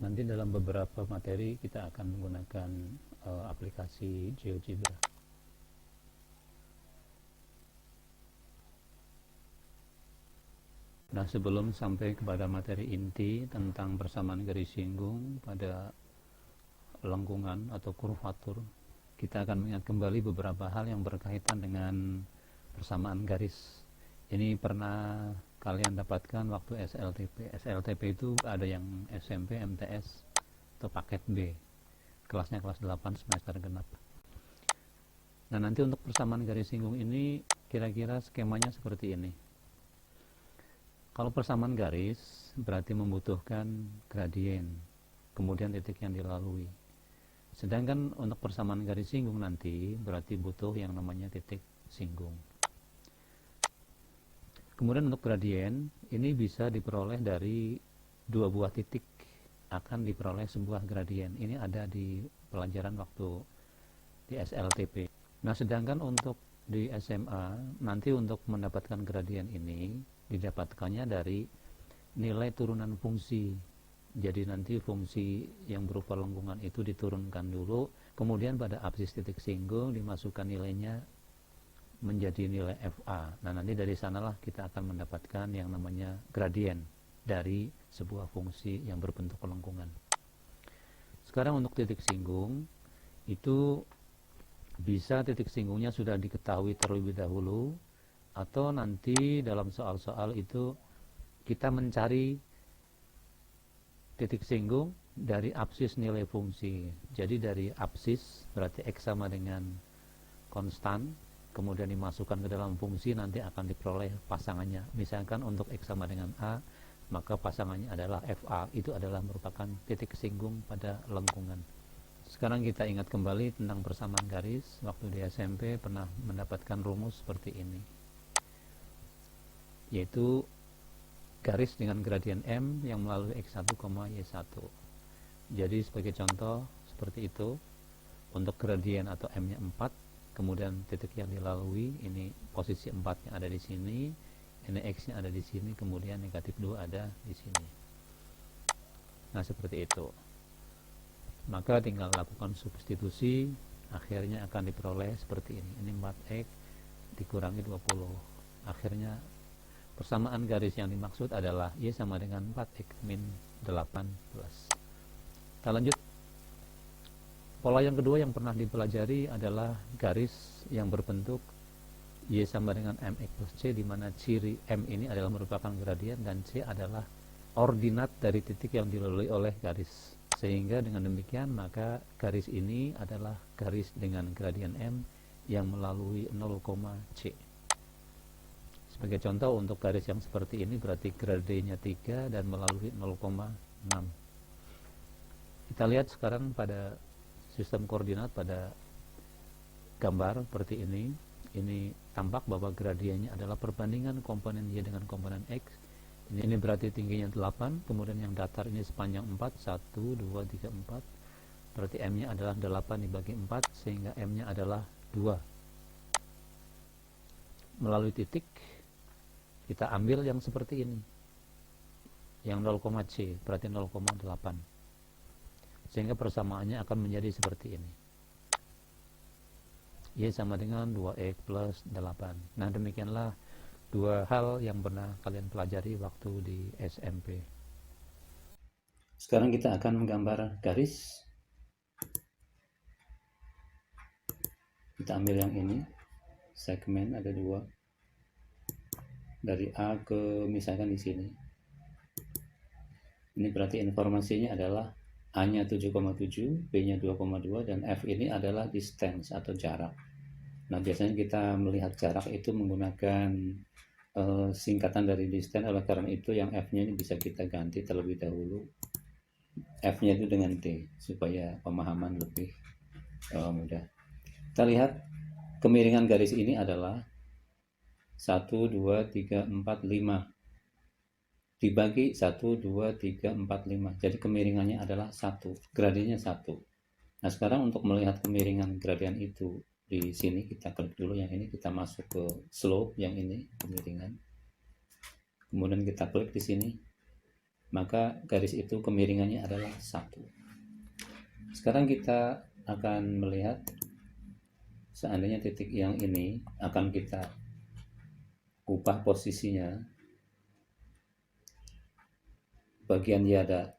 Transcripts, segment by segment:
Nanti dalam beberapa materi kita akan menggunakan aplikasi GeoGebra. Nah, sebelum sampai kepada materi inti tentang persamaan garis singgung pada lengkungan atau kurvatur, kita akan mengingat kembali beberapa hal yang berkaitan dengan persamaan garis. Ini pernah kalian dapatkan waktu SLTP. SLTP itu ada yang SMP, MTS, atau paket B. Kelasnya kelas 8 semester genap. Nah, nanti untuk persamaan garis singgung ini kira-kira skemanya seperti ini. Kalau persamaan garis berarti membutuhkan gradien, kemudian titik yang dilalui. Sedangkan untuk persamaan garis singgung nanti berarti butuh yang namanya titik singgung. Kemudian untuk gradien ini bisa diperoleh dari dua buah titik, akan diperoleh sebuah gradien. Ini ada di pelajaran waktu di SLTP. Nah, sedangkan untuk di SMA nanti untuk mendapatkan gradien ini didapatkannya dari nilai turunan fungsi. Jadi nanti fungsi yang berupa lengkungan itu diturunkan dulu, kemudian pada absis titik singgung dimasukkan nilainya menjadi nilai FA. Nah, nanti dari sanalah kita akan mendapatkan yang namanya gradien dari sebuah fungsi yang berbentuk lengkungan. Sekarang untuk titik singgung itu bisa titik singgungnya sudah diketahui terlebih dahulu, atau nanti dalam soal-soal itu kita mencari titik singgung dari absis nilai fungsi. Jadi dari absis berarti X sama dengan konstan, kemudian dimasukkan ke dalam fungsi, nanti akan diperoleh pasangannya. Misalkan untuk X sama dengan A, maka pasangannya adalah FA. Itu adalah merupakan titik singgung pada lengkungan. Sekarang kita ingat kembali tentang persamaan garis. Waktu di SMP pernah mendapatkan rumus seperti ini, yaitu garis dengan gradien M yang melalui X1, Y1. Jadi sebagai contoh seperti itu. Untuk gradien atau M-nya 4, kemudian titik yang dilalui, ini posisi 4 yang ada di sini, ini X-nya ada di sini, kemudian negatif 2 ada di sini. Nah, seperti itu. Maka tinggal lakukan substitusi, akhirnya akan diperoleh seperti ini. Ini 4X dikurangi 20. Akhirnya persamaan garis yang dimaksud adalah Y sama dengan 4X min 18. Kita lanjut. Pola yang kedua yang pernah dipelajari adalah garis yang berbentuk Y sama dengan MX plus C, di mana ciri M ini adalah merupakan gradien dan C adalah ordinat dari titik yang dilalui oleh garis. Sehingga dengan demikian maka garis ini adalah garis dengan gradien M yang melalui 0, C. Sebagai contoh untuk garis yang seperti ini berarti gradiennya 3 dan melalui 0,6. Kita lihat sekarang pada sistem koordinat pada gambar seperti ini. Ini tampak bahwa gradiennya adalah perbandingan komponen Y dengan komponen X. Ini berarti tingginya 8, kemudian yang datar ini sepanjang 4, 1, 2, 3, 4. Berarti M-nya adalah 8 dibagi 4, sehingga M-nya adalah 2. Melalui titik, kita ambil yang seperti ini. Yang 0, C, berarti 0,8. Sehingga persamaannya akan menjadi seperti ini. Y sama dengan 2X plus 8. Nah, demikianlah dua hal yang pernah kalian pelajari waktu di SMP. Sekarang kita akan menggambar garis. Kita ambil yang ini, segmen ada 2, dari A ke misalkan di sini. Ini berarti informasinya adalah A-nya 7,7, B-nya 2,2, dan F ini adalah distance atau jarak. Nah, biasanya kita melihat jarak itu menggunakan singkatan dari distance. Oleh karena itu yang F-nya ini bisa kita ganti terlebih dahulu. F-nya itu dengan D supaya pemahaman lebih mudah. Kita lihat kemiringan garis ini adalah 1, 2, 3, 4, 5 dibagi 1, 2, 3, 4, 5. Jadi kemiringannya adalah 1, gradiennya 1. Nah, sekarang untuk melihat kemiringan gradien itu di sini kita klik dulu yang ini, kita masuk ke slope yang ini kemiringan. Kemudian kita klik di sini. maka garis itu kemiringannya adalah 1. Sekarang kita akan melihat seandainya titik yang ini akan kita ubah posisinya. Bagian Y ada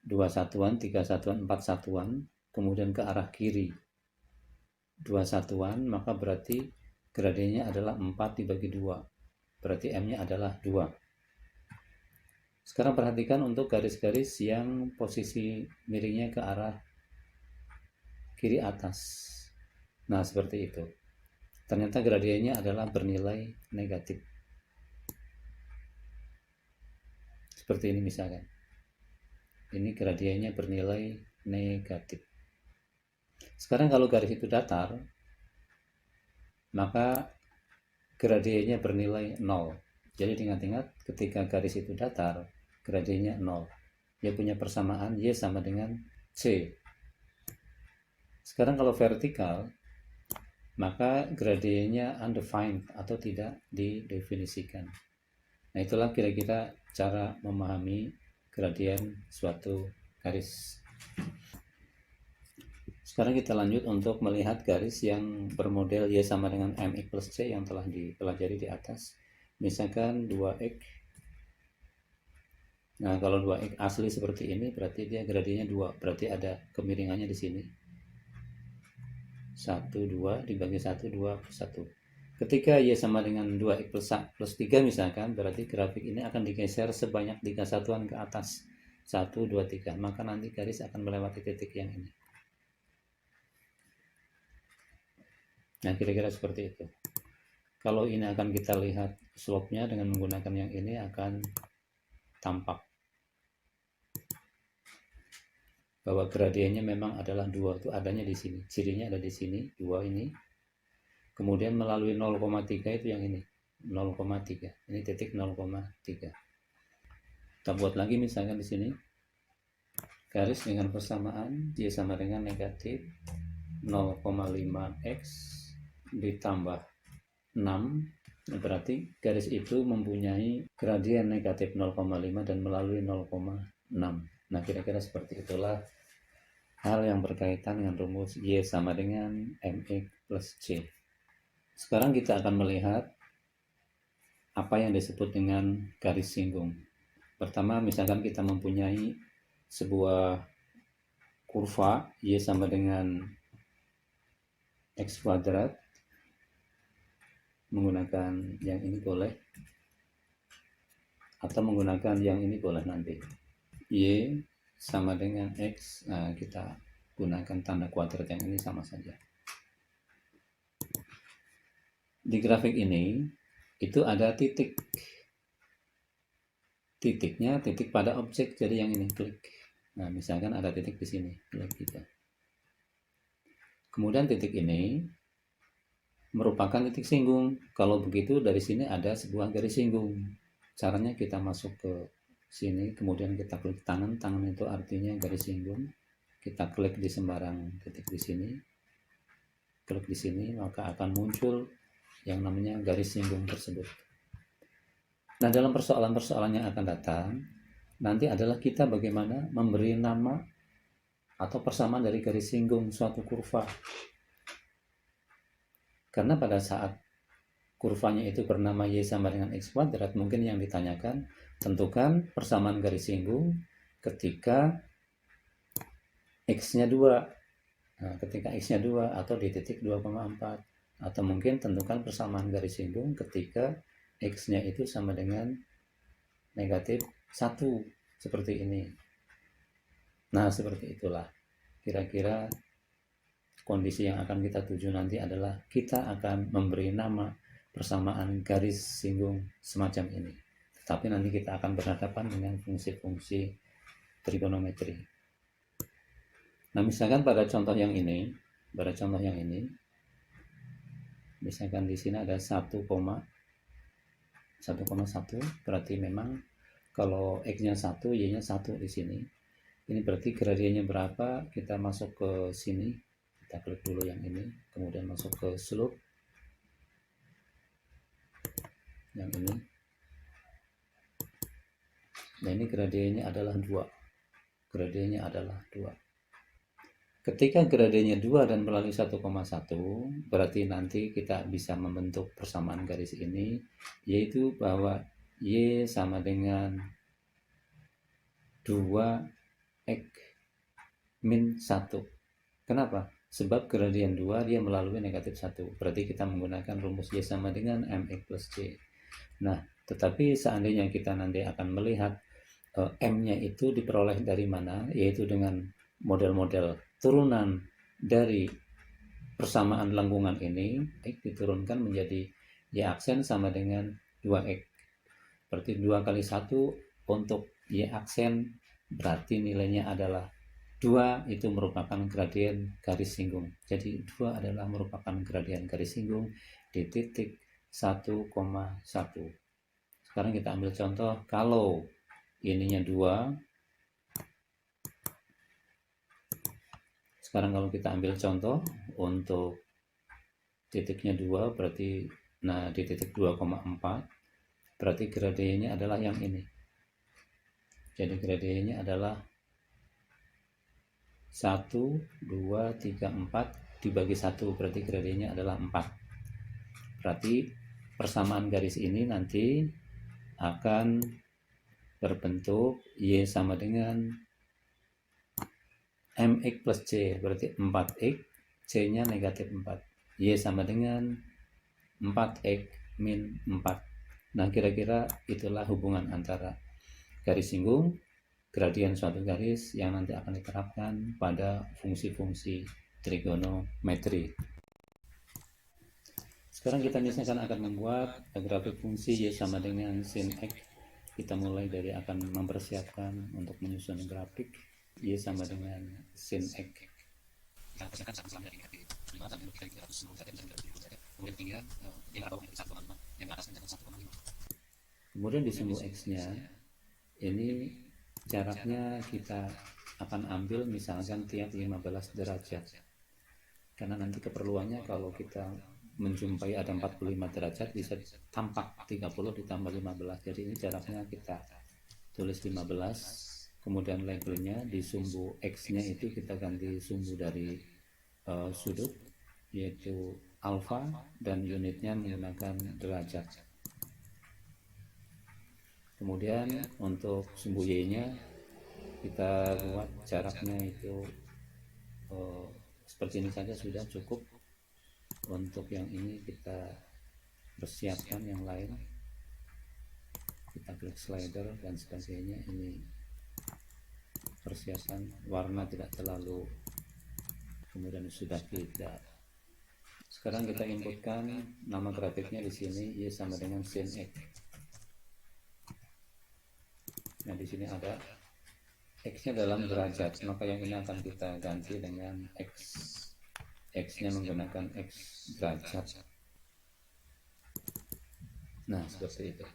2 satuan, 3 satuan, 4 satuan, kemudian ke arah kiri 2 satuan, maka berarti gradiennya adalah 4 dibagi 2. Berarti M-nya adalah 2. Sekarang perhatikan untuk garis-garis yang posisi miringnya ke arah kiri atas. Nah, seperti itu. Ternyata gradiennya adalah bernilai negatif. Seperti ini misalkan. Ini gradiennya bernilai negatif. Sekarang kalau garis itu datar, maka gradiennya bernilai 0. Jadi ingat-ingat ketika garis itu datar, gradiennya 0. Dia punya persamaan Y sama dengan C. Sekarang kalau vertikal, maka gradiennya undefined atau tidak didefinisikan. Nah, itulah kira-kira cara memahami gradien suatu garis. Sekarang kita lanjut untuk melihat garis yang bermodel Y sama dengan MX plus C yang telah dipelajari di atas. Misalkan 2X. Nah, kalau 2X asli seperti ini berarti dia gradiennya 2. Berarti ada kemiringannya di sini. 1, 2 dibagi 1, 2 plus 1. Ketika Y sama dengan 2X plus 3 misalkan, berarti grafik ini akan digeser sebanyak 3 satuan ke atas. 1, 2, 3. Maka nanti garis akan melewati titik yang ini. Nah, kira-kira seperti itu. Kalau ini akan kita lihat slope-nya dengan menggunakan yang ini akan tampak bahwa gradiennya memang adalah 2, itu adanya di sini. Cirinya ada di sini, 2 ini. Kemudian melalui 0,3 itu yang ini, 0,3. Ini titik 0,3. Kita buat lagi misalkan di sini. Garis dengan persamaan Y sama dengan negatif 0,5X ditambah 6. Berarti garis itu mempunyai gradien negatif 0,5 dan melalui 0,6. Nah, kira-kira seperti itulah hal yang berkaitan dengan rumus Y sama dengan MX plus C. Sekarang kita akan melihat apa yang disebut dengan garis singgung. Pertama, misalkan kita mempunyai sebuah kurva Y sama dengan X kuadrat. Menggunakan yang ini boleh, atau menggunakan yang ini boleh nanti. Y sama dengan X, nah kita gunakan tanda kuadrat yang ini sama saja. Di grafik ini itu ada titik. Titiknya titik pada objek, jadi yang ini klik. Nah, misalkan ada titik di sini, klik gitu. Kemudian titik ini merupakan titik singgung. Kalau begitu dari sini ada sebuah garis singgung. Caranya kita masuk ke sini, kemudian kita klik tangan. Tangan itu artinya garis singgung. Kita klik di sembarang titik di sini. Klik di sini, maka akan muncul yang namanya garis singgung tersebut. Nah, dalam persoalan-persoalan yang akan datang, nanti adalah kita bagaimana memberi nama atau persamaan dari garis singgung suatu kurva. Karena pada saat kurvanya itu bernama Y sama dengan X kuadrat, mungkin yang ditanyakan, tentukan persamaan garis singgung ketika X-nya 2. Nah, ketika X-nya 2 atau di titik 2,4. Atau mungkin tentukan persamaan garis singgung ketika X-nya itu sama dengan negatif 1. Seperti ini. Nah, seperti itulah. Kira-kira kondisi yang akan kita tuju nanti adalah kita akan memberi nama persamaan garis singgung semacam ini. Tetapi nanti kita akan berhadapan dengan fungsi-fungsi trigonometri. Nah, misalkan pada contoh yang ini, misalkan di sini ada 1,1, berarti memang kalau X-nya 1, Y-nya 1 di sini. Ini berarti gradiennya berapa? Kita masuk ke sini. Kita klik dulu yang ini, kemudian masuk ke slope yang ini. Nah, ini gradiennya adalah 2. Gradiennya adalah 2. Ketika gradiennya 2 dan melalui 1,1, berarti nanti kita bisa membentuk persamaan garis ini, yaitu bahwa Y sama dengan 2X min 1. Kenapa? Sebab gradien 2 dia melalui negatif 1. Berarti kita menggunakan rumus Y sama dengan MX plus C. Nah, tetapi seandainya kita nanti akan melihat M-nya itu diperoleh dari mana, yaitu dengan model-model turunan dari persamaan lengkungan ini, X diturunkan menjadi Y aksen sama dengan 2X. Berarti 2 kali 1 untuk Y aksen, berarti nilainya adalah 2, itu merupakan gradien garis singgung. Jadi 2 adalah merupakan gradien garis singgung di titik 1,1. Sekarang kita ambil contoh, kalau ininya 2. Sekarang kalau kita ambil contoh untuk titiknya 2, berarti di titik 2,4, berarti gradiennya adalah yang ini. Jadi gradiennya adalah 1, 2, 3, 4 dibagi 1, berarti gradiennya adalah 4. Berarti persamaan garis ini nanti akan berbentuk Y sama dengan MX plus C, berarti 4X, C-nya negatif 4. Y sama dengan 4X min 4. Nah, kira-kira itulah hubungan antara garis singgung, gradien suatu garis yang nanti akan diterapkan pada fungsi-fungsi trigonometri. Sekarang kita misalkan akan membuat grafik fungsi Y sama dengan sin X. Kita mulai dari akan mempersiapkan untuk menyusun grafik Y sama dengan sin X. Kita persiapkan sama-sama dari negatif 5 sampai 310 kemudian tinggal yang bawah menjadi 1,5, yang atas menjadi 1,5. Kemudian di sumbu X-nya ini jaraknya kita akan ambil misalkan tiap 15 derajat, karena nanti keperluannya kalau kita menjumpai ada 45 derajat bisa tampak 30 ditambah 15. Jadi ini jaraknya kita tulis 15. Kemudian labelnya di sumbu X-nya itu kita ganti sumbu dari sudut, yaitu alfa, dan unitnya menggunakan derajat. Kemudian untuk sumbu Y-nya kita buat jaraknya itu seperti ini saja sudah cukup. Untuk yang ini kita persiapkan yang lain, kita klik slider dan sebagainya. Ini persiapan warna tidak terlalu, kemudian sudah tidak. Sekarang kita inputkan nama grafiknya di sini Y sama dengan sin X. Nah, di sini ada X-nya dalam derajat, maka yang ini akan kita ganti dengan X-nya menggunakan X derajat. Nah, seperti itu.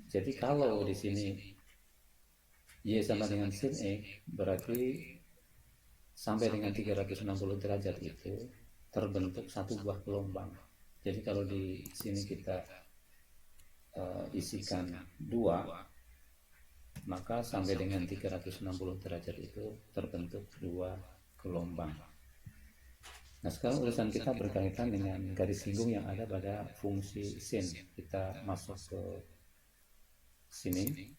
Jadi kalau di sini Y sama dengan sin X, berarti sampai dengan 360 derajat itu terbentuk satu buah gelombang. Jadi kalau di sini kita isikan 2, maka sampai dengan 360 derajat itu terbentuk 2 gelombang. Nah, sekarang urusan kita berkaitan dengan garis singgung yang ada pada fungsi sin. Kita masuk ke sini,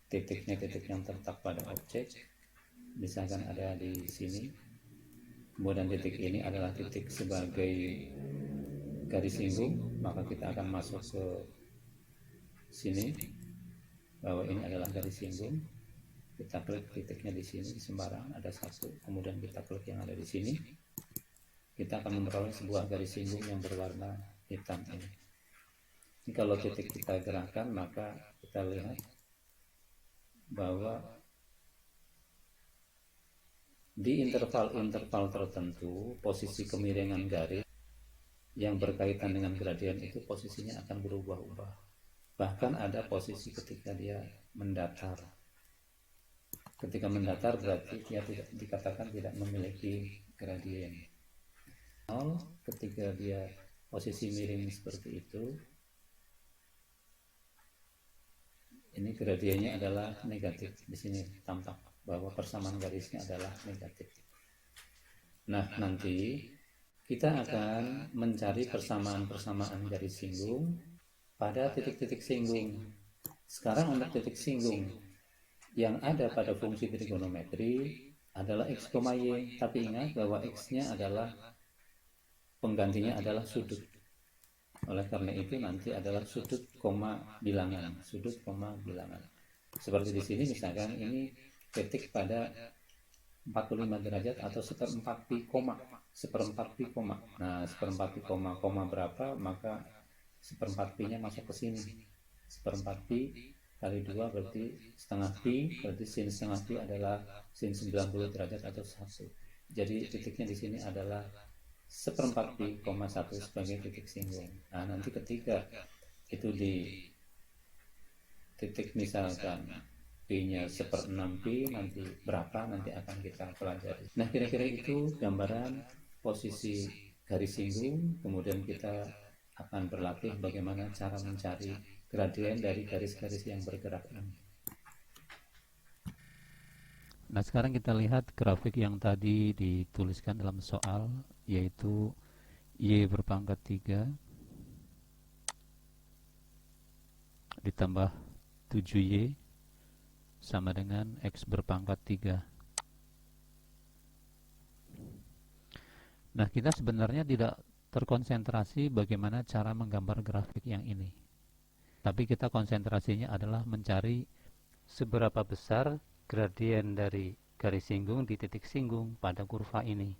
titiknya titik yang terletak pada objek, misalkan ada di sini. Kemudian titik ini adalah titik sebagai garis singgung, maka kita akan masuk ke sini, bahwa ini adalah garis singgung. Kita klik titiknya di sini sembarang, ada 1, kemudian kita klik yang ada di sini. Kita akan memperoleh sebuah garis singgung yang berwarna hitam ini. Ini kalau titik kita gerakkan, maka kita lihat bahwa di interval-interval tertentu posisi kemiringan garis yang berkaitan dengan gradien itu posisinya akan berubah-ubah. Bahkan ada posisi ketika dia mendatar. Ketika mendatar berarti dia tidak dikatakan tidak memiliki gradien. Ketika dia posisi miring seperti itu, Ini gradiennya adalah negatif. Di sini tampak bahwa persamaan garisnya adalah negatif. Nah, nanti kita akan mencari persamaan-persamaan garis singgung pada titik-titik singgung. Sekarang untuk titik singgung yang ada pada fungsi trigonometri adalah x, y, tapi ingat bahwa x-nya adalah penggantinya adalah sudut. Oleh karena itu nanti adalah sudut koma bilangan, sudut koma bilangan. Seperti di sini misalkan ini titik pada 45 derajat atau seperempat pi koma, seperempat pi koma. Nah, seperempat pi koma, koma berapa, maka seperempat pi nya masuk ke sini. Seperempat pi kali 2 berarti setengah pi, berarti sin setengah pi adalah sin 90 derajat atau 1. Jadi titiknya di sini adalah seperempat pi koma 1 sebagai titik singgung. Nah, nanti ketika itu di titik misalkan pi-nya 1/6 pi, nanti berapa nanti akan kita pelajari. Nah, kira-kira itu gambaran posisi garis singgung. Kemudian kita akan berlatih bagaimana cara mencari gradien dari garis-garis yang bergerak ini. Nah, sekarang kita lihat grafik yang tadi dituliskan dalam soal, yaitu Y berpangkat 3 ditambah 7Y sama dengan X berpangkat 3. Nah, kita sebenarnya tidak terkonsentrasi bagaimana cara menggambar grafik yang ini. Tapi kita konsentrasinya adalah mencari seberapa besar gradien dari garis singgung di titik singgung pada kurva ini.